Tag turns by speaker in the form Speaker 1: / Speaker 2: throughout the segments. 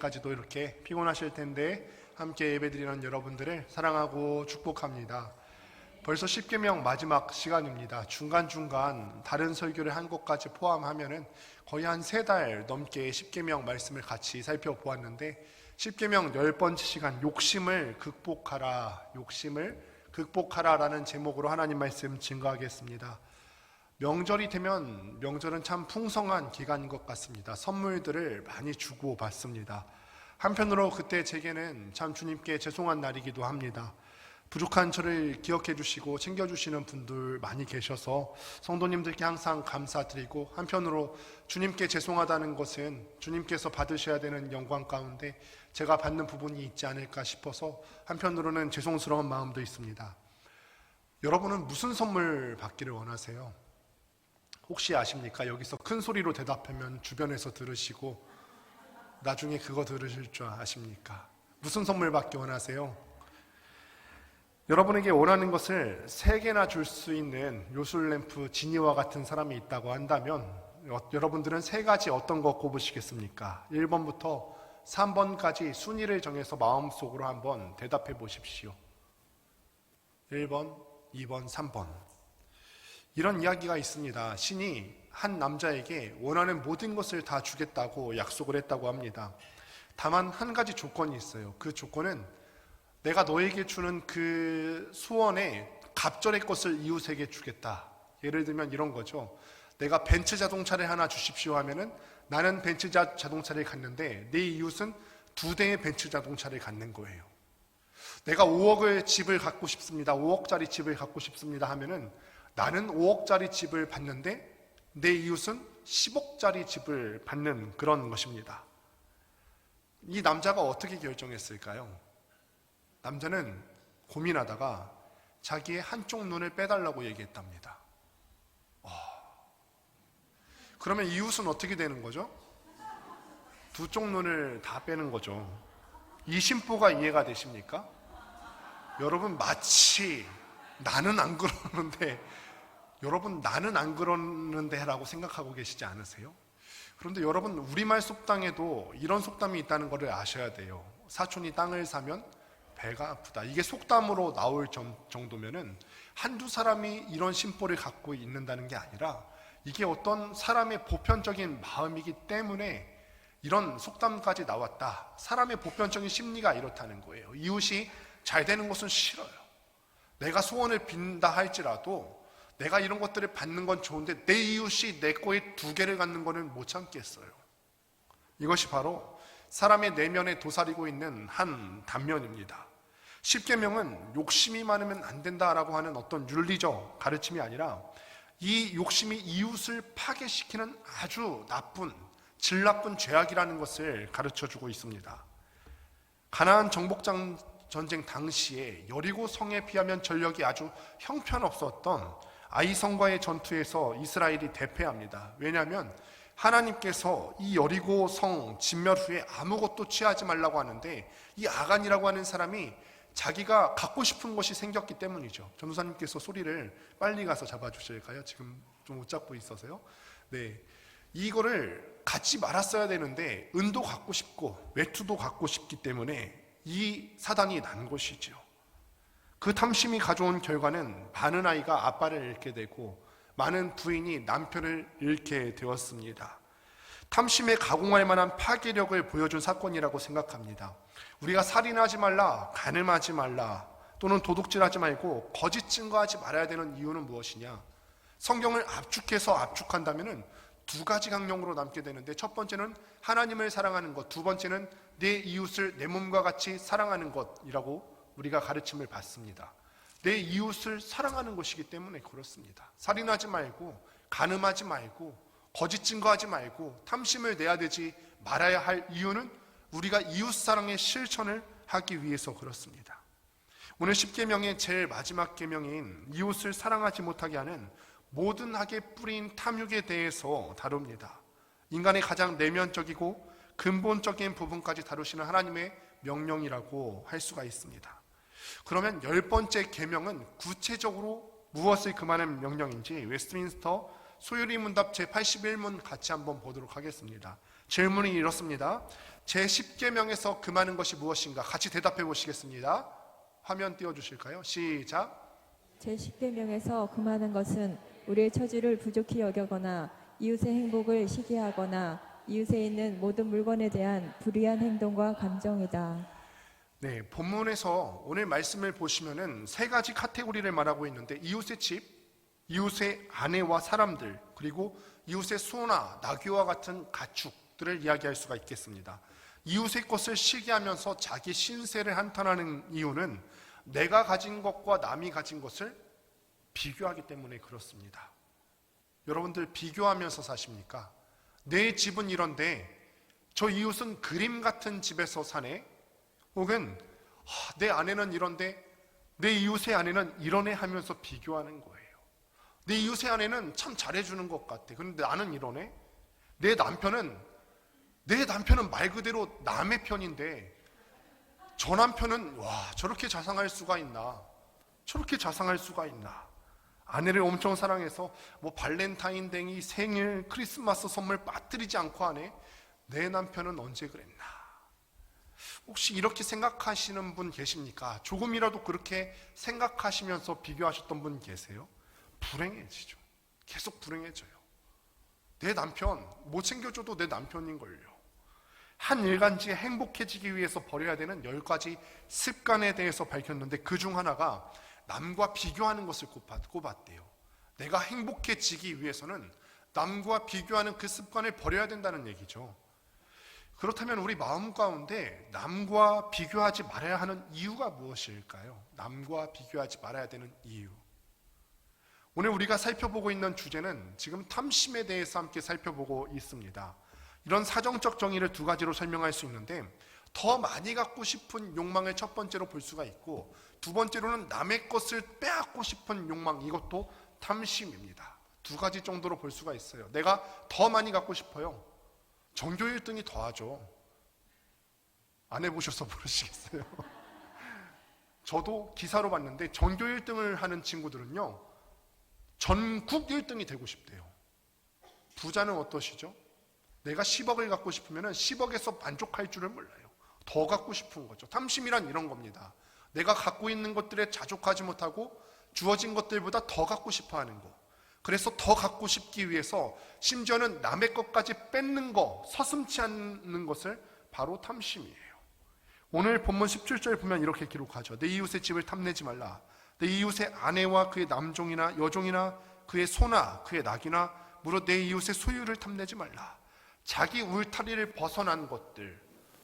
Speaker 1: 늦게까지도 이렇게 피곤하실 텐데 함께 예배드리는 여러분들을 사랑하고 축복합니다. 벌써 십계명 마지막 시간입니다. 중간중간 다른 설교를 한 것까지 포함하면은 거의 한 3달 넘게 십계명 말씀을 같이 살펴보았는데, 십계명 10번째 시간, 욕심을 극복하라라는 제목으로 하나님 말씀 증거하겠습니다. 명절이 되면 명절은 참 풍성한 기간인 것 같습니다. 선물들을 많이 주고 받습니다. 한편으로 그때 제게는 참 주님께 죄송한 날이기도 합니다. 부족한 저를 기억해 주시고 챙겨주시는 분들 많이 계셔서 성도님들께 항상 감사드리고, 한편으로 주님께 죄송하다는 것은 주님께서 받으셔야 되는 영광 가운데 제가 받는 부분이 있지 않을까 싶어서 한편으로는 죄송스러운 마음도 있습니다. 여러분은 무슨 선물 받기를 원하세요? 혹시 아십니까? 여기서 큰 소리로 대답하면 주변에서 들으시고 나중에 그거 들으실 줄 아십니까? 무슨 선물 받기 원하세요? 여러분에게 원하는 것을 3개나 줄 수 있는 요술램프 지니와 같은 사람이 있다고 한다면 여러분들은 3가지 어떤 거 꼽으시겠습니까? 1번부터 3번까지 순위를 정해서 마음속으로 한번 대답해 보십시오. 1번, 2번, 3번. 이런 이야기가 있습니다. 신이 한 남자에게 원하는 모든 것을 다 주겠다고 약속을 했다고 합니다. 다만 한 가지 조건이 있어요. 그 조건은 내가 너에게 주는 그 소원에 갑절의 것을 이웃에게 주겠다. 예를 들면 이런 거죠. 내가 벤츠 자동차를 하나 주십시오 하면은 나는 벤츠 자동차를 갖는데 내 이웃은 2대의 벤츠 자동차를 갖는 거예요. 내가 5억의 집을 갖고 싶습니다. 5억짜리 집을 갖고 싶습니다 하면은 나는 5억짜리 집을 받는데 내 이웃은 10억짜리 집을 받는 그런 것입니다. 이 남자가 어떻게 결정했을까요? 남자는 고민하다가 자기의 한쪽 눈을 빼달라고 얘기했답니다. 그러면 이웃은 어떻게 되는 거죠? 2쪽 눈을 다 빼는 거죠. 이 심보가 이해가 되십니까? 여러분, 마치 나는 안 그러는데, 여러분 나는 안 그러는데 라고 생각하고 계시지 않으세요? 그런데 여러분, 우리말 속담에도 이런 속담이 있다는 것을 아셔야 돼요. 사촌이 땅을 사면 배가 아프다. 이게 속담으로 나올 정도면은 한두 사람이 이런 심보를 갖고 있는다는 게 아니라 이게 어떤 사람의 보편적인 마음이기 때문에 이런 속담까지 나왔다. 사람의 보편적인 심리가 이렇다는 거예요. 이웃이 잘 되는 것은 싫어요. 내가 소원을 빈다 할지라도 내가 이런 것들을 받는 건 좋은데 내 이웃이 내 거에 2개를 갖는 거는 못 참겠어요. 이것이 바로 사람의 내면에 도사리고 있는 한 단면입니다. 십계명은 욕심이 많으면 안 된다라고 하는 어떤 윤리적 가르침이 아니라 이 욕심이 이웃을 파괴시키는 아주 나쁜, 질 나쁜 죄악이라는 것을 가르쳐주고 있습니다. 가나안 정복장 전쟁 당시에 여리고 성에 비하면 전력이 아주 형편없었던 아이성과의 전투에서 이스라엘이 대패합니다. 왜냐하면 하나님께서 이 여리고 성 진멸 후에 아무것도 취하지 말라고 하는데 이 아간이라고 하는 사람이 자기가 갖고 싶은 것이 생겼기 때문이죠. 전도사님께서 소리를 빨리 가서 잡아주실까요? 지금 좀 못 잡고 있어서요. 네, 이거를 갖지 말았어야 되는데 은도 갖고 싶고 외투도 갖고 싶기 때문에 이 사단이 난 것이죠. 그 탐심이 가져온 결과는 많은 아이가 아빠를 잃게 되고 많은 부인이 남편을 잃게 되었습니다. 탐심에 가공할 만한 파괴력을 보여준 사건이라고 생각합니다. 우리가 살인하지 말라, 간음하지 말라, 또는 도둑질하지 말고 거짓 증거하지 말아야 되는 이유는 무엇이냐? 성경을 압축한다면 2가지 강령으로 남게 되는데, 첫 번째는 하나님을 사랑하는 것, 2번째는 내 이웃을 내 몸과 같이 사랑하는 것이라고 우리가 가르침을 받습니다. 내 이웃을 사랑하는 것이기 때문에 그렇습니다. 살인하지 말고, 간음하지 말고, 거짓 증거하지 말고, 탐심을 내야 되지 말아야 할 이유는 우리가 이웃 사랑의 실천을 하기 위해서 그렇습니다. 오늘 십계명의 제일 마지막 계명인 이웃을 사랑하지 못하게 하는 모든 악의 뿌리인 탐욕에 대해서 다룹니다. 인간의 가장 내면적이고 근본적인 부분까지 다루시는 하나님의 명령이라고 할 수가 있습니다. 그러면 10번째 계명은 구체적으로 무엇을 금하는 명령인지 웨스트민스터 소율이 문답 제81문 같이 한번 보도록 하겠습니다. 질문이 이렇습니다. 제10계명에서 금하는 것이 무엇인가? 같이 대답해 보시겠습니다. 화면 띄워주실까요? 시작.
Speaker 2: 제10계명에서 금하는 것은 우리의 처지를 부족히 여겨거나 이웃의 행복을 시기하거나 이웃에 있는 모든 물건에 대한 불의한 행동과 감정이다.
Speaker 1: 네, 본문에서 오늘 말씀을 보시면은 세 가지 카테고리를 말하고 있는데 이웃의 집, 이웃의 아내와 사람들, 그리고 이웃의 소나 나귀와 같은 가축들을 이야기할 수가 있겠습니다. 이웃의 것을 시기하면서 자기 신세를 한탄하는 이유는 내가 가진 것과 남이 가진 것을 비교하기 때문에 그렇습니다. 여러분들 비교하면서 사십니까? 내 집은 이런데 저 이웃은 그림 같은 집에서 사네? 혹은 내 아내는 이런데 내 이웃의 아내는 이러네 하면서 비교하는 거예요. 내 이웃의 아내는 참 잘해주는 것 같아. 그런데 나는 이러네? 내 남편은 말 그대로 남의 편인데 저 남편은 저렇게 자상할 수가 있나? 저렇게 자상할 수가 있나? 아내를 엄청 사랑해서 발렌타인데이, 생일, 크리스마스 선물 빠뜨리지 않고 하네? 내 남편은 언제 그랬나? 혹시 이렇게 생각하시는 분 계십니까? 조금이라도 그렇게 생각하시면서 비교하셨던 분 계세요? 불행해지죠. 계속 불행해져요. 내 남편 못 챙겨줘도 내 남편인걸요. 한 일간지에 행복해지기 위해서 버려야 되는 10가지 습관에 대해서 밝혔는데 그 중 하나가 남과 비교하는 것을 꼽았대요. 내가 행복해지기 위해서는 남과 비교하는 그 습관을 버려야 된다는 얘기죠. 그렇다면 우리 마음 가운데 남과 비교하지 말아야 하는 이유가 무엇일까요? 남과 비교하지 말아야 되는 이유. 오늘 우리가 살펴보고 있는 주제는 지금 탐심에 대해서 함께 살펴보고 있습니다. 이런 사정적 정의를 두 가지로 설명할 수 있는데 더 많이 갖고 싶은 욕망을 첫 번째로 볼 수가 있고 두 번째로는 남의 것을 빼앗고 싶은 욕망, 이것도 탐심입니다. 두 가지 정도로 볼 수가 있어요. 내가 더 많이 갖고 싶어요. 전교 1등이 더하죠. 안 해보셔서 모르시겠어요. 저도 기사로 봤는데 전교 1등을 하는 친구들은요 전국 1등이 되고 싶대요. 부자는 어떠시죠? 내가 10억을 갖고 싶으면 10억에서 만족할 줄을 몰라요. 더 갖고 싶은 거죠. 탐심이란 이런 겁니다. 내가 갖고 있는 것들에 자족하지 못하고 주어진 것들보다 더 갖고 싶어 하는 거. 그래서 더 갖고 싶기 위해서 심지어는 남의 것까지 뺏는 거, 서슴지 않는 것을 바로 탐심이에요. 오늘 본문 17절 보면 이렇게 기록하죠. 내 이웃의 집을 탐내지 말라. 내 이웃의 아내와 그의 남종이나 여종이나 그의 소나 그의 낙이나 무릇 내 이웃의 소유를 탐내지 말라. 자기 울타리를 벗어난 것들,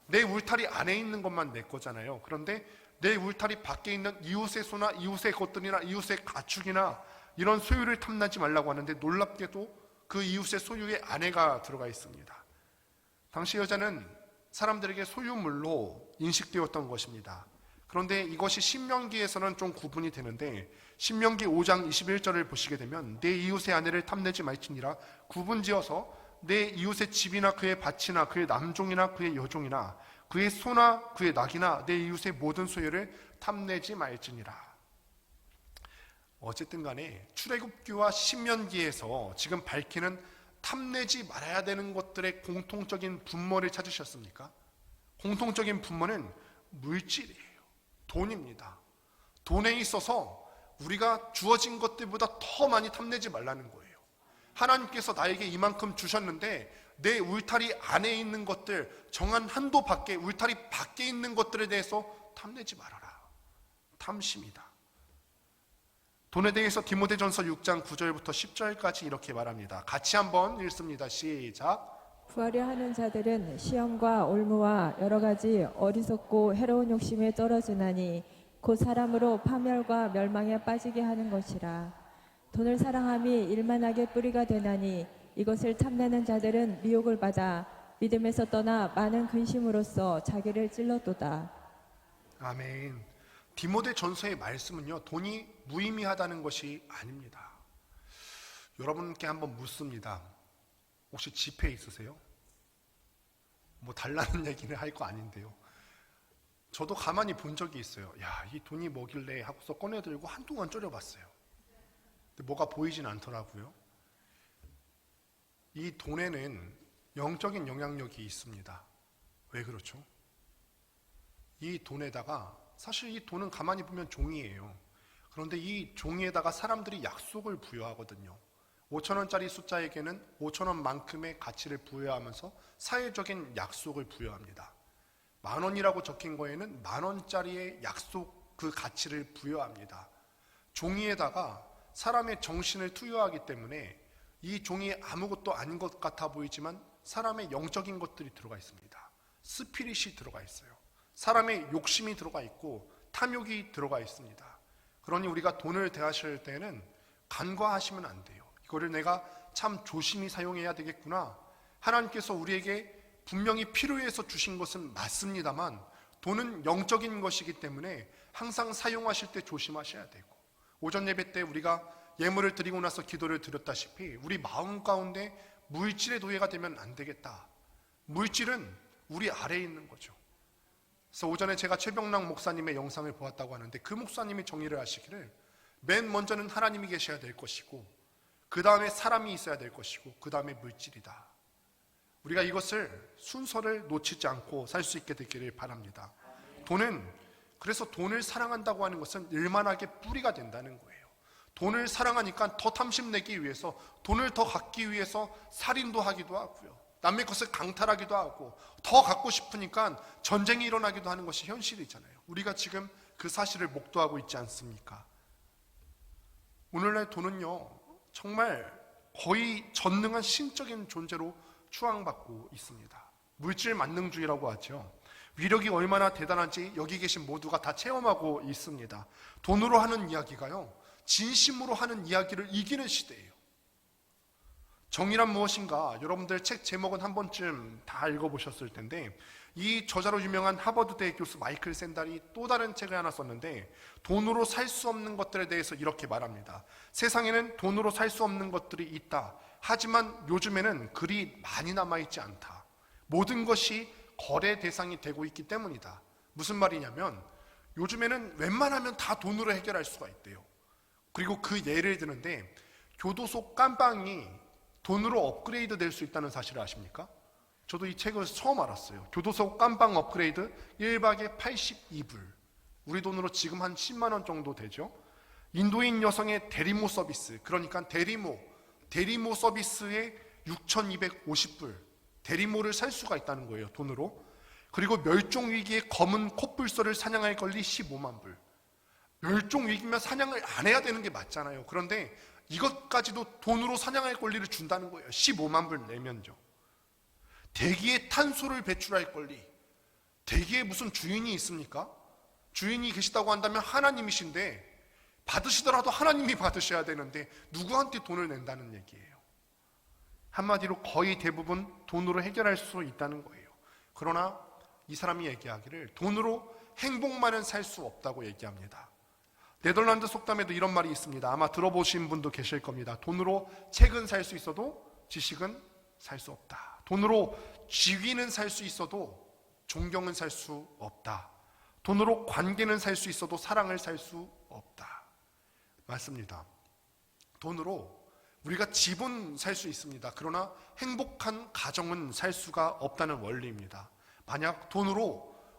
Speaker 1: 내 울타리 안에 있는 것만 내 거잖아요. 그런데 내 울타리 밖에 있는 이웃의 소나 이웃의 것들이나 이웃의 가축이나 이런 소유를 탐나지 말라고 하는데 놀랍게도 그 이웃의 소유에 아내가 들어가 있습니다. 당시 여자는 사람들에게 소유물로 인식되었던 것입니다. 그런데 이것이 신명기에서는 좀 구분이 되는데 신명기 5장 21절을 보시게 되면 내 이웃의 아내를 탐내지 말지니라 구분지어서 내 이웃의 집이나 그의 밭이나 그의 남종이나 그의 여종이나 그의 소나 그의 낙이나 내 이웃의 모든 소유를 탐내지 말지니라. 어쨌든 간에 출애굽기와 신명기에서 지금 밝히는 탐내지 말아야 되는 것들의 공통적인 분모를 찾으셨습니까? 공통적인 분모는 물질이에요. 돈입니다. 돈에 있어서 우리가 주어진 것들보다 더 많이 탐내지 말라는 거예요. 하나님께서 나에게 이만큼 주셨는데 내 울타리 안에 있는 것들, 정한 한도 밖에, 울타리 밖에 있는 것들에 대해서 탐내지 말아라. 탐심이다. 돈에 대해서 디모데전서 6장 9절부터 10절까지 이렇게 말합니다. 같이 한번 읽습니다. 시작.
Speaker 2: 구하려 하는 자들은 시험과 올무와 여러 가지 어리석고 해로운 욕심에 떨어지나니 곧 사람으로 파멸과 멸망에 빠지게 하는 것이라. 돈을 사랑함이 일만하게 뿌리가 되나니 이것을 탐내는 자들은 미혹을 받아 믿음에서 떠나 많은 근심으로써 자기를 찔렀도다.
Speaker 1: 아멘. 디모데 전서의 말씀은요, 돈이 무의미하다는 것이 아닙니다. 여러분께 한번 묻습니다. 혹시 지폐 있으세요? 뭐 달라는 얘기는 할 거 아닌데요. 저도 가만히 본 적이 있어요. 야, 이 돈이 뭐길래 하고서 꺼내들고 한동안 졸여봤어요. 근데 뭐가 보이진 않더라고요. 이 돈에는 영적인 영향력이 있습니다. 왜 그렇죠? 이 돈에다가, 사실 이 돈은 가만히 보면 종이에요. 그런데 이 종이에다가 사람들이 약속을 부여하거든요. 5,000원짜리 숫자에게는 5,000원만큼의 가치를 부여하면서 사회적인 약속을 부여합니다. 10,000원이라고 적힌 거에는 10,000원짜리의 약속, 그 가치를 부여합니다. 종이에다가 사람의 정신을 투여하기 때문에 이 종이에 아무것도 아닌 것 같아 보이지만 사람의 영적인 것들이 들어가 있습니다. 스피릿이 들어가 있어요. 사람의 욕심이 들어가 있고 탐욕이 들어가 있습니다. 그러니 우리가 돈을 대하실 때는 간과하시면 안 돼요. 이거를 내가 참 조심히 사용해야 되겠구나. 하나님께서 우리에게 분명히 필요해서 주신 것은 맞습니다만 돈은 영적인 것이기 때문에 항상 사용하실 때 조심하셔야 되고, 오전 예배 때 우리가 예물을 드리고 나서 기도를 드렸다시피 우리 마음 가운데 물질의 노예가 되면 안 되겠다. 물질은 우리 아래에 있는 거죠. 그래서 오전에 제가 최병락 목사님의 영상을 보았다고 하는데, 그 목사님이 정리를 하시기를 맨 먼저는 하나님이 계셔야 될 것이고 그 다음에 사람이 있어야 될 것이고 그 다음에 물질이다. 우리가 이것을 순서를 놓치지 않고 살 수 있게 되기를 바랍니다. 그래서 돈을 사랑한다고 하는 것은 일만하게 뿌리가 된다는 거예요. 돈을 사랑하니까 더 탐심내기 위해서, 돈을 더 갖기 위해서 살인도 하기도 하고요, 남의 것을 강탈하기도 하고, 더 갖고 싶으니까 전쟁이 일어나기도 하는 것이 현실이잖아요. 우리가 지금 그 사실을 목도하고 있지 않습니까? 오늘날 돈은요, 정말 거의 전능한 신적인 존재로 추앙받고 있습니다. 물질 만능주의라고 하죠. 위력이 얼마나 대단한지 여기 계신 모두가 다 체험하고 있습니다. 돈으로 하는 이야기가요, 진심으로 하는 이야기를 이기는 시대예요. 정의란 무엇인가, 여러분들 책 제목은 한 번쯤 다 읽어보셨을 텐데, 이 저자로 유명한 하버드대 교수 마이클 샌달이 또 다른 책을 하나 썼는데, 돈으로 살 수 없는 것들에 대해서 이렇게 말합니다. 세상에는 돈으로 살 수 없는 것들이 있다. 하지만 요즘에는 그리 많이 남아있지 않다. 모든 것이 거래 대상이 되고 있기 때문이다. 무슨 말이냐면 요즘에는 웬만하면 다 돈으로 해결할 수가 있대요. 그리고 그 예를 드는데, 교도소 깜빵이 돈으로 업그레이드 될 수 있다는 사실을 아십니까? 저도 이 책을 처음 알았어요. 교도소 깜빵 업그레이드 1박에 82불, 우리 돈으로 지금 한 10만 원 정도 되죠. 인도인 여성의 대리모 서비스, 그러니까 대리모 서비스에 6,250불, 대리모를 살 수가 있다는 거예요, 돈으로. 그리고 멸종위기의 검은 코뿔소를 사냥할 권리 15만 불. 멸종위기면 사냥을 안 해야 되는 게 맞잖아요. 그런데 이것까지도 돈으로 사냥할 권리를 준다는 거예요. 15만 불 내면죠. 대기에 탄소를 배출할 권리. 대기에 무슨 주인이 있습니까? 주인이 계시다고 한다면 하나님이신데, 받으시더라도 하나님이 받으셔야 되는데 누구한테 돈을 낸다는 얘기예요. 한마디로 거의 대부분 돈으로 해결할 수 있다는 거예요. 그러나 이 사람이 얘기하기를 돈으로 행복만은 살 수 없다고 얘기합니다. 네덜란드 속담에도 이런 말이 있습니다. 아마 들어보신 분도 계실 겁니다. 돈으로 책은 살 수 있어도 지식은 살 수 없다. 돈으로 지위는 살 수 있어도 존경은 살 수 없다. 돈으로 관계는 살 수 있어도 사랑을 살 수 없다. 맞습니다. 돈으로 우리가 집은 살 수 있습니다. 그러나 행복한 가정은 살 수가 없다는 원리입니다. 만약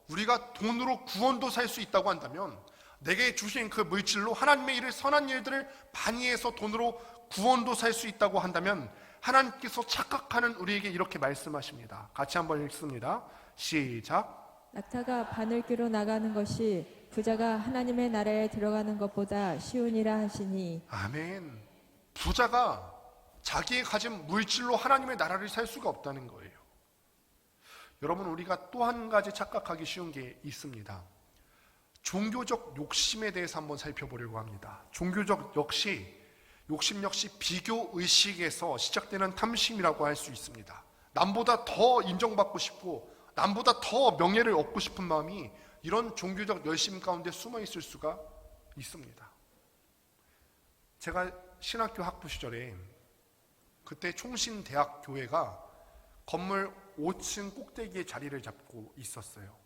Speaker 1: 우리가 돈으로 구원도 살 수 있다고 한다면, 내게 주신 그 물질로 하나님의 일을, 선한 일들을 많이 해서 돈으로 구원도 살 수 있다고 한다면, 하나님께서 착각하는 우리에게 이렇게 말씀하십니다. 같이 한번 읽습니다. 시작.
Speaker 2: 낙타가 바늘귀로 나가는 것이 부자가 하나님의 나라에 들어가는 것보다 쉬우니라 하시니.
Speaker 1: 아멘. 부자가 자기의 가진 물질로 하나님의 나라를 살 수가 없다는 거예요. 여러분, 우리가 또 한 가지 착각하기 쉬운 게 있습니다. 종교적 욕심에 대해서 한번 살펴보려고 합니다. 종교적 욕심 역시 비교 의식에서 시작되는 탐심이라고 할 수 있습니다. 남보다 더 인정받고 싶고 남보다 더 명예를 얻고 싶은 마음이 이런 종교적 열심 가운데 숨어 있을 수가 있습니다. 제가 신학교 학부 시절에, 그때 총신대학교회가 건물 5층 꼭대기에 자리를 잡고 있었어요.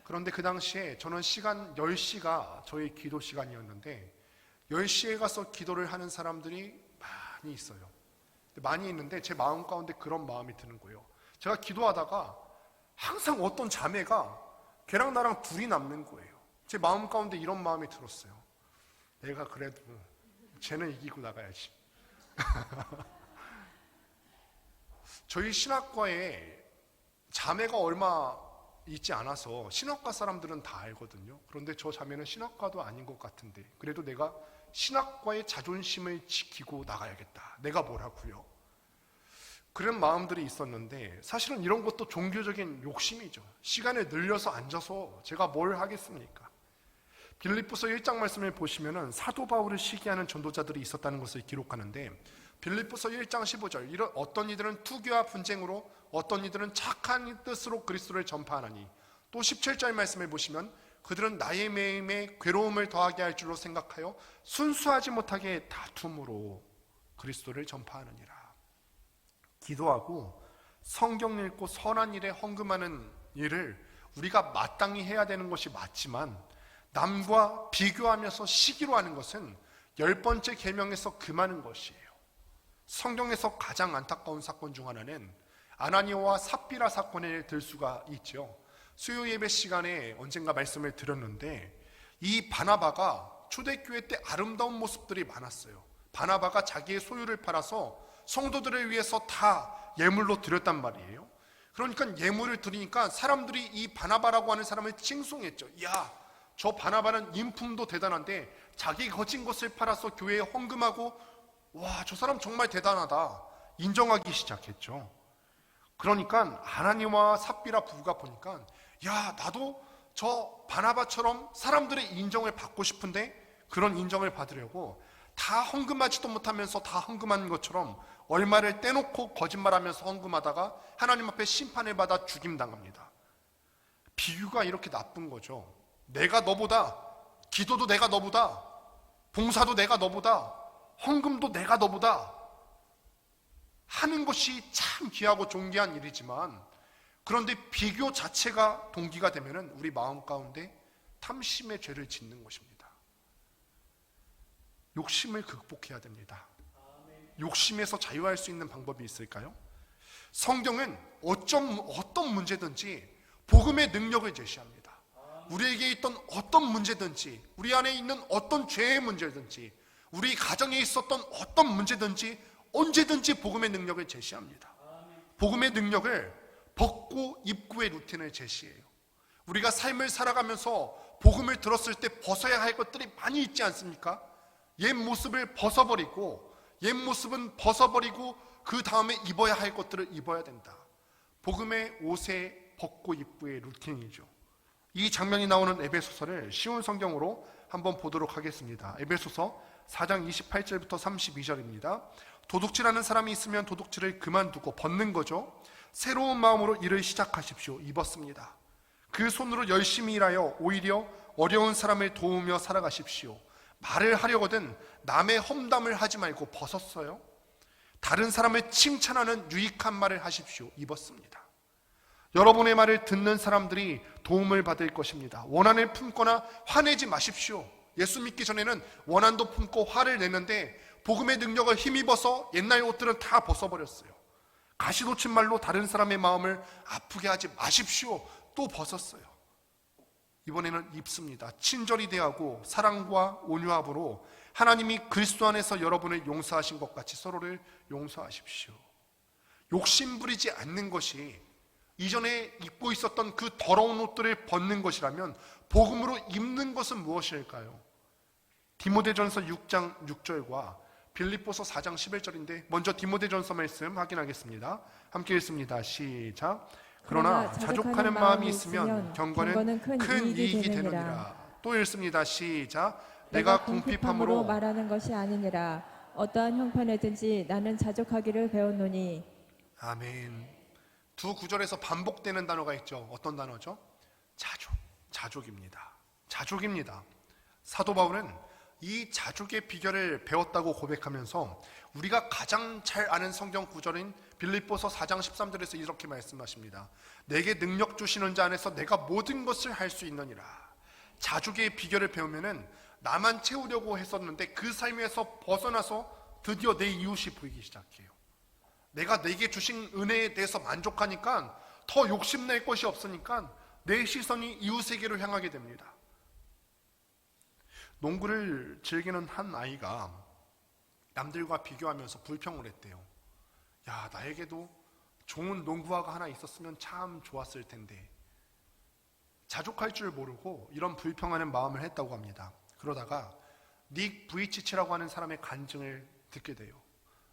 Speaker 1: 그런데 그 당시에 저는 시간 10시가 저희 기도 시간이었는데 10시에 가서 기도를 하는 사람들이 많이 있어요. 많이 있는데 제 마음 가운데 그런 마음이 드는 거예요. 제가 기도하다가 항상 어떤 자매가 걔랑 나랑 둘이 남는 거예요. 제 마음 가운데 이런 마음이 들었어요. 내가 그래도 쟤는 이기고 나가야지. 저희 신학과에 자매가 얼마 있지 않아서 신학과 사람들은 다 알거든요. 그런데 저 자매는 신학과도 아닌 것 같은데 그래도 내가 신학과의 자존심을 지키고 나가야겠다. 내가 뭐라고요? 그런 마음들이 있었는데 사실은 이런 것도 종교적인 욕심이죠. 시간을 늘려서 앉아서 제가 뭘 하겠습니까? 빌립보서 1장 말씀을 보시면은 사도 바울을 시기하는 전도자들이 있었다는 것을 기록하는데 빌립보서 1장 15절 이런 어떤 이들은 투기와 분쟁으로 어떤 이들은 착한 뜻으로 그리스도를 전파하나니 또 17절 말씀을 보시면 그들은 나의 매임에 괴로움을 더하게 할 줄로 생각하여 순수하지 못하게 다툼으로 그리스도를 전파하느니라. 기도하고 성경 읽고 선한 일에 헌금하는 일을 우리가 마땅히 해야 되는 것이 맞지만 남과 비교하면서 시기로 하는 것은 10번째 계명에서 금하는 것이에요. 성경에서 가장 안타까운 사건 중 하나는 아나니아와 삽비라 사건을 들 수가 있죠. 수요 예배 시간에 언젠가 말씀을 드렸는데 이 바나바가 초대교회 때 아름다운 모습들이 많았어요. 바나바가 자기의 소유를 팔아서 성도들을 위해서 다 예물로 드렸단 말이에요. 그러니까 예물을 드리니까 사람들이 이 바나바라고 하는 사람을 칭송했죠. 야, 저 바나바는 인품도 대단한데 자기 거진 것을 팔아서 교회에 헌금하고 와, 저 사람 정말 대단하다 인정하기 시작했죠. 그러니까 하나님과 삽비라 부부가 보니까 야, 나도 저 바나바처럼 사람들의 인정을 받고 싶은데 그런 인정을 받으려고 다 헌금하지도 못하면서 다 헌금한 것처럼 얼마를 떼놓고 거짓말하면서 헌금하다가 하나님 앞에 심판을 받아 죽임당합니다. 비유가 이렇게 나쁜 거죠. 내가 너보다, 기도도 내가 너보다, 봉사도 내가 너보다, 헌금도 내가 너보다 하는 것이 참 귀하고 존귀한 일이지만 그런데 비교 자체가 동기가 되면 우리 마음 가운데 탐심의 죄를 짓는 것입니다. 욕심을 극복해야 됩니다. 욕심에서 자유할 수 있는 방법이 있을까요? 성경은 어떤 문제든지 복음의 능력을 제시합니다. 우리에게 있던 어떤 문제든지 우리 안에 있는 어떤 죄의 문제든지 우리 가정에 있었던 어떤 문제든지 언제든지 복음의 능력을 제시합니다. 복음의 능력을 벗고 입구의 루틴을 제시해요. 우리가 삶을 살아가면서 복음을 들었을 때 벗어야 할 것들이 많이 있지 않습니까? 옛 모습을 벗어버리고 옛 모습은 벗어버리고 그 다음에 입어야 할 것들을 입어야 된다. 복음의 옷에 벗고 입구의 루틴이죠. 이 장면이 나오는 에베소서를 쉬운 성경으로 한번 보도록 하겠습니다. 에베소서 4장 28절부터 32절입니다. 도둑질하는 사람이 있으면 도둑질을 그만두고 벗는 거죠. 새로운 마음으로 일을 시작하십시오. 입었습니다. 그 손으로 열심히 일하여 오히려 어려운 사람을 도우며 살아가십시오. 말을 하려거든 남의 험담을 하지 말고 벗었어요. 다른 사람을 칭찬하는 유익한 말을 하십시오. 입었습니다. 여러분의 말을 듣는 사람들이 도움을 받을 것입니다. 원한을 품거나 화내지 마십시오. 예수 믿기 전에는 원한도 품고 화를 내는데 복음의 능력을 힘입어서 옛날 옷들은 다 벗어버렸어요. 가시돋친 말로 다른 사람의 마음을 아프게 하지 마십시오. 또 벗었어요. 이번에는 입습니다. 친절히 대하고 사랑과 온유함으로 하나님이 그리스도 안에서 여러분을 용서하신 것 같이 서로를 용서하십시오. 욕심 부리지 않는 것이 이전에 입고 있었던 그 더러운 옷들을 벗는 것이라면 복음으로 입는 것은 무엇일까요? 디모데전서 6장 6절과 빌립보서 4장 11절인데 먼저 디모데전서 말씀 확인하겠습니다. 함께 읽습니다. 시작. 그러나 자족하는 마음이 있으면 경건은 큰 이익이 되느니라. 또 읽습니다. 시작. 내가 궁핍함으로
Speaker 2: 말하는 것이 아니니라. 어떠한 형편에든지 나는 자족하기를 배웠노니.
Speaker 1: 아멘. 두 구절에서 반복되는 단어가 있죠. 어떤 단어죠? 자족입니다. 자족입니다. 사도 바울은 이 자족의 비결을 배웠다고 고백하면서 우리가 가장 잘 아는 성경 구절인 빌립보서 4장 13절에서 이렇게 말씀하십니다. 내게 능력 주시는 자 안에서 내가 모든 것을 할 수 있느니라. 자족의 비결을 배우면은 나만 채우려고 했었는데 그 삶에서 벗어나서 드디어 내 이웃이 보이기 시작해요. 내가 내게 주신 은혜에 대해서 만족하니까 더 욕심낼 것이 없으니까 내 시선이 이웃에게로 향하게 됩니다. 농구를 즐기는 한 아이가 남들과 비교하면서 불평을 했대요. 야, 나에게도 좋은 농구화가 하나 있었으면 참 좋았을 텐데. 자족할 줄 모르고 이런 불평하는 마음을 했다고 합니다. 그러다가 닉 부이치치라고 하는 사람의 간증을 듣게 돼요.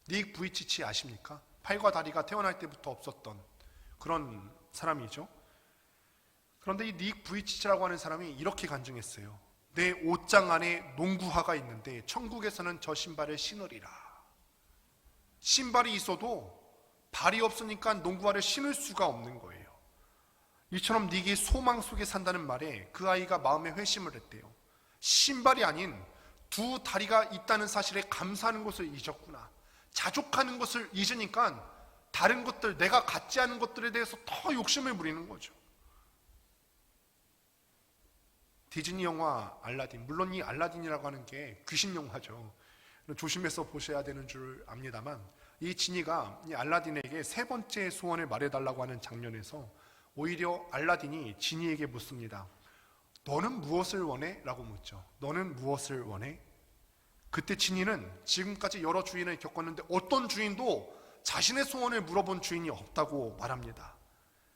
Speaker 1: 닉 부이치치 아십니까? 팔과 다리가 태어날 때부터 없었던 그런 사람이죠. 그런데 이 닉 부이치치라고 하는 사람이 이렇게 간증했어요. 내 옷장 안에 농구화가 있는데 천국에서는 저 신발을 신으리라. 신발이 있어도 발이 없으니까 농구화를 신을 수가 없는 거예요. 이처럼 닉이 소망 속에 산다는 말에 그 아이가 마음에 회심을 했대요. 신발이 아닌 두 다리가 있다는 사실에 감사하는 것을 잊었구나. 자족하는 것을 잊으니까 다른 것들, 내가 갖지 않은 것들에 대해서 더 욕심을 부리는 거죠. 디즈니 영화 알라딘, 물론 이 알라딘이라고 하는 게 귀신 영화죠. 조심해서 보셔야 되는 줄 압니다만, 이 지니가 이 알라딘에게 세 번째 소원을 말해달라고 하는 장면에서 오히려 알라딘이 지니에게 묻습니다. 너는 무엇을 원해? 라고 묻죠. 너는 무엇을 원해? 그때 지니는 지금까지 여러 주인을 겪었는데 어떤 주인도 자신의 소원을 물어본 주인이 없다고 말합니다.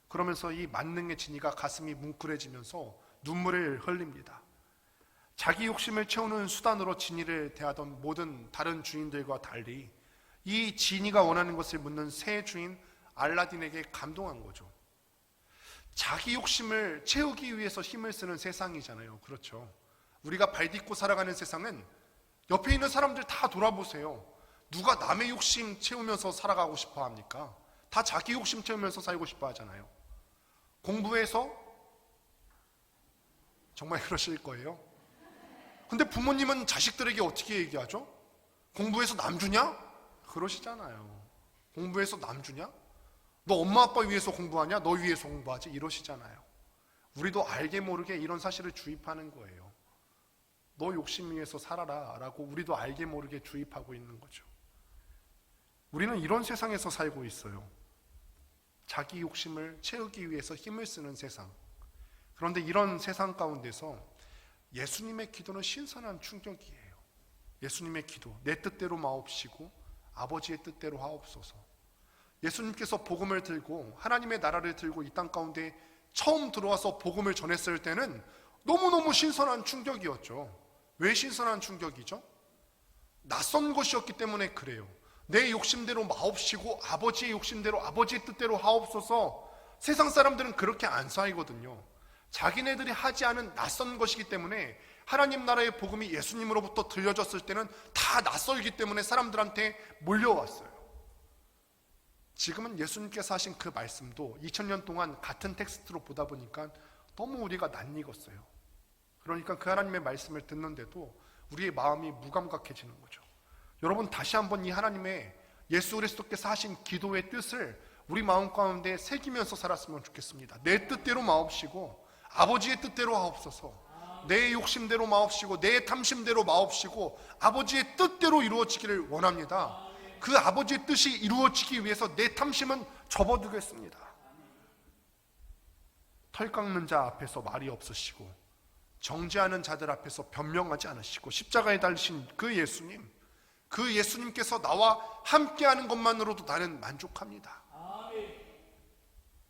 Speaker 1: 그러면서 이 만능의 지니가 가슴이 뭉클해지면서 눈물을 흘립니다. 자기 욕심을 채우는 수단으로 지니를 대하던 모든 다른 주인들과 달리 이 지니가 원하는 것을 묻는 새 주인 알라딘에게 감동한 거죠. 자기 욕심을 채우기 위해서 힘을 쓰는 세상이잖아요. 그렇죠. 우리가 발딛고 살아가는 세상은 옆에 있는 사람들 다 돌아보세요. 누가 남의 욕심 채우면서 살아가고 싶어 합니까? 다 자기 욕심 채우면서 살고 싶어 하잖아요. 공부해서 정말 그러실 거예요. 근데 부모님은 자식들에게 어떻게 얘기하죠? 공부해서 남 주냐? 그러시잖아요. 공부해서 남 주냐? 너 엄마 아빠 위해서 공부하냐? 너 위해서 공부하지? 이러시잖아요. 우리도 알게 모르게 이런 사실을 주입하는 거예요. 너 욕심 위해서 살아라 라고 우리도 알게 모르게 주입하고 있는 거죠. 우리는 이런 세상에서 살고 있어요. 자기 욕심을 채우기 위해서 힘을 쓰는 세상. 그런데 이런 세상 가운데서 예수님의 기도는 신선한 충격이에요. 예수님의 기도, 내 뜻대로 마옵시고 아버지의 뜻대로 하옵소서. 예수님께서 복음을 들고 하나님의 나라를 들고 이 땅 가운데 처음 들어와서 복음을 전했을 때는 너무너무 신선한 충격이었죠. 왜 신선한 충격이죠? 낯선 것이었기 때문에 그래요. 내 욕심대로 마옵시고 아버지의 욕심대로 아버지의 뜻대로 하옵소서. 세상 사람들은 그렇게 안 살거든요. 자기네들이 하지 않은 낯선 것이기 때문에 하나님 나라의 복음이 예수님으로부터 들려졌을 때는 다 낯설기 때문에 사람들한테 몰려왔어요. 지금은 예수님께서 하신 그 말씀도 2000년 동안 같은 텍스트로 보다 보니까 너무 우리가 낯익었어요. 그러니까 그 하나님의 말씀을 듣는데도 우리의 마음이 무감각해지는 거죠. 여러분, 다시 한번 이 하나님의 예수 그리스도께서 하신 기도의 뜻을 우리 마음 가운데 새기면서 살았으면 좋겠습니다. 내 뜻대로 마옵시고 아버지의 뜻대로 하옵소서. 내 욕심대로 마옵시고 내 탐심대로 마옵시고 아버지의 뜻대로 이루어지기를 원합니다. 그 아버지의 뜻이 이루어지기 위해서 내 탐심은 접어두겠습니다. 털 깎는 자 앞에서 말이 없으시고 정죄하는 자들 앞에서 변명하지 않으시고 십자가에 달리신 그 예수님, 그 예수님께서 나와 함께하는 것만으로도 나는 만족합니다.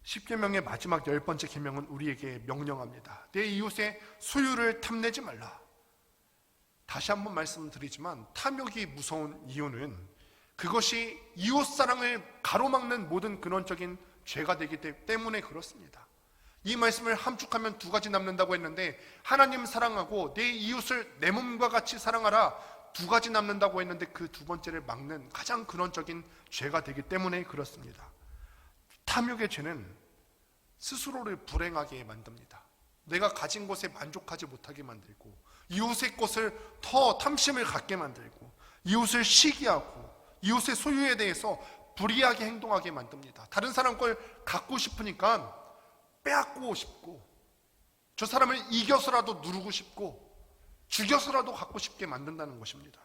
Speaker 1: 십계명의 마지막 10번째 계명은 우리에게 명령합니다. 내 이웃의 소유를 탐내지 말라. 다시 한번 말씀드리지만 탐욕이 무서운 이유는 그것이 이웃 사랑을 가로막는 모든 근원적인 죄가 되기 때문에 그렇습니다. 이 말씀을 함축하면 두 가지 남는다고 했는데 하나님 사랑하고 내 이웃을 내 몸과 같이 사랑하라, 두 가지 남는다고 했는데 그 두 번째를 막는 가장 근원적인 죄가 되기 때문에 그렇습니다. 탐욕의 죄는 스스로를 불행하게 만듭니다. 내가 가진 것에 만족하지 못하게 만들고 이웃의 것을 더 탐심을 갖게 만들고 이웃을 시기하고 이웃의 소유에 대해서 불이하게 행동하게 만듭니다. 다른 사람 걸 갖고 싶으니까 빼앗고 싶고 저 사람을 이겨서라도 누르고 싶고 죽여서라도 갖고 싶게 만든다는 것입니다.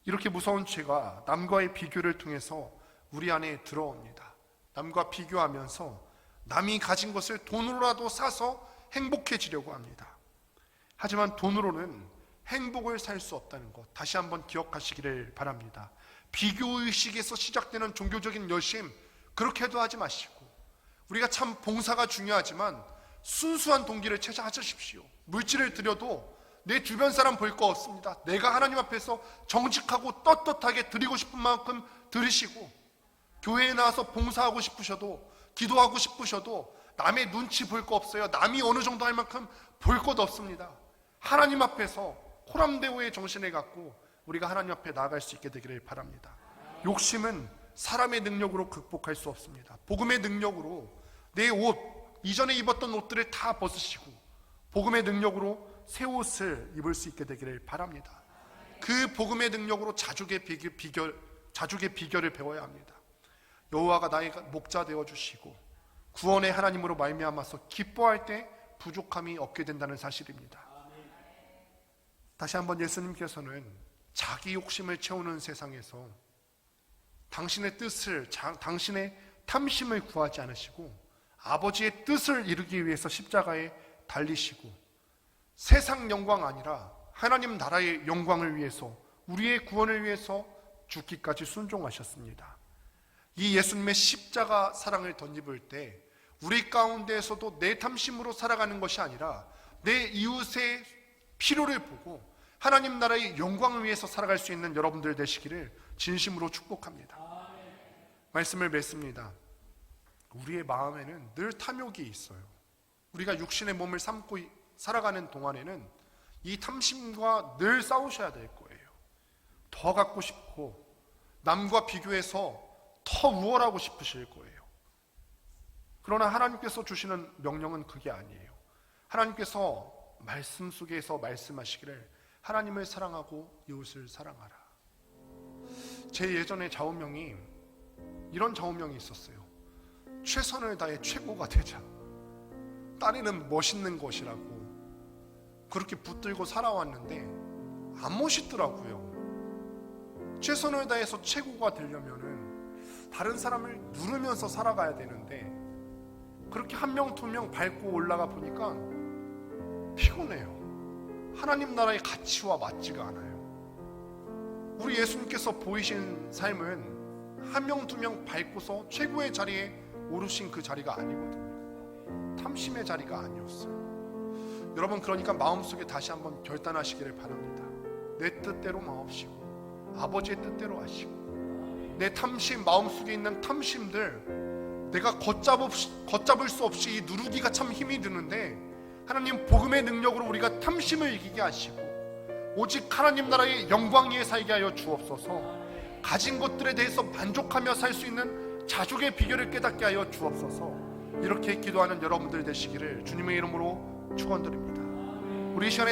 Speaker 1: 이렇게 무서운 죄가 남과의 비교를 통해서 우리 안에 들어옵니다. 남과 비교하면서 남이 가진 것을 돈으로라도 사서 행복해지려고 합니다. 하지만 돈으로는 행복을 살 수 없다는 것 다시 한번 기억하시기를 바랍니다. 비교의식에서 시작되는 종교적인 열심 그렇게도 하지 마시고, 우리가 참 봉사가 중요하지만 순수한 동기를 찾으십시오. 물질을 드려도 내 주변 사람 볼 거 없습니다. 내가 하나님 앞에서 정직하고 떳떳하게 드리고 싶은 만큼 드리시고, 교회에 나와서 봉사하고 싶으셔도, 기도하고 싶으셔도 남의 눈치 볼 거 없어요. 남이 어느 정도 할 만큼 볼 것 없습니다. 하나님 앞에서 호람대오의 정신을 갖고 우리가 하나님 앞에 나아갈 수 있게 되기를 바랍니다. 욕심은 사람의 능력으로 극복할 수 없습니다. 복음의 능력으로 내 옷, 이전에 입었던 옷들을 다 벗으시고 복음의 능력으로 새 옷을 입을 수 있게 되기를 바랍니다. 그 복음의 능력으로 자족의 비결을 배워야 합니다. 여호와가 나의 목자 되어주시고 구원의 하나님으로 말미암아서 기뻐할 때 부족함이 없게 된다는 사실입니다. 다시 한번 예수님께서는 자기 욕심을 채우는 세상에서 당신의 뜻을, 당신의 탐심을 구하지 않으시고 아버지의 뜻을 이루기 위해서 십자가에 달리시고 세상 영광 아니라 하나님 나라의 영광을 위해서, 우리의 구원을 위해서 죽기까지 순종하셨습니다. 이 예수님의 십자가 사랑을 덧입을 때 우리 가운데에서도 내 탐심으로 살아가는 것이 아니라 내 이웃의 필요를 보고 하나님 나라의 영광을 위해서 살아갈 수 있는 여러분들 되시기를 진심으로 축복합니다. 말씀을 맺습니다. 우리의 마음에는 늘 탐욕이 있어요. 우리가 육신의 몸을 삼고 살아가는 동안에는 이 탐심과 늘 싸우셔야 될 거예요. 더 갖고 싶고 남과 비교해서 더 우월하고 싶으실 거예요. 그러나 하나님께서 주시는 명령은 그게 아니에요. 하나님께서 말씀 속에서 말씀하시기를 하나님을 사랑하고 이웃을 사랑하라. 제 예전에 좌우명이 이런 좌우명이 있었어요. 최선을 다해 최고가 되자. 딸에는 멋있는 것이라고 그렇게 붙들고 살아왔는데 안 멋있더라고요. 최선을 다해서 최고가 되려면은 다른 사람을 누르면서 살아가야 되는데 그렇게 한 명 두 명 밟고 올라가 보니까 피곤해요. 하나님 나라의 가치와 맞지가 않아요. 우리 예수님께서 보이신 삶은 한 명 두 명 밟고서 최고의 자리에 오르신 그 자리가 아니거든요. 탐심의 자리가 아니었어요. 여러분, 그러니까 마음속에 다시 한번 결단하시기를 바랍니다. 내 뜻대로 마옵시고 아버지의 뜻대로 하시고, 내 탐심, 마음속에 있는 탐심들 내가 걷잡을 수 없이 이 누르기가 참 힘이 드는데 하나님 복음의 능력으로 우리가 탐심을 이기게 하시고 오직 하나님 나라의 영광 위에 살게 하여 주옵소서. 가진 것들에 대해서 만족하며 살 수 있는 자족의 비결을 깨닫게 하여 주옵소서. 이렇게 기도하는 여러분들 되시기를 주님의 이름으로 축원드립니다. 우리 이 시간에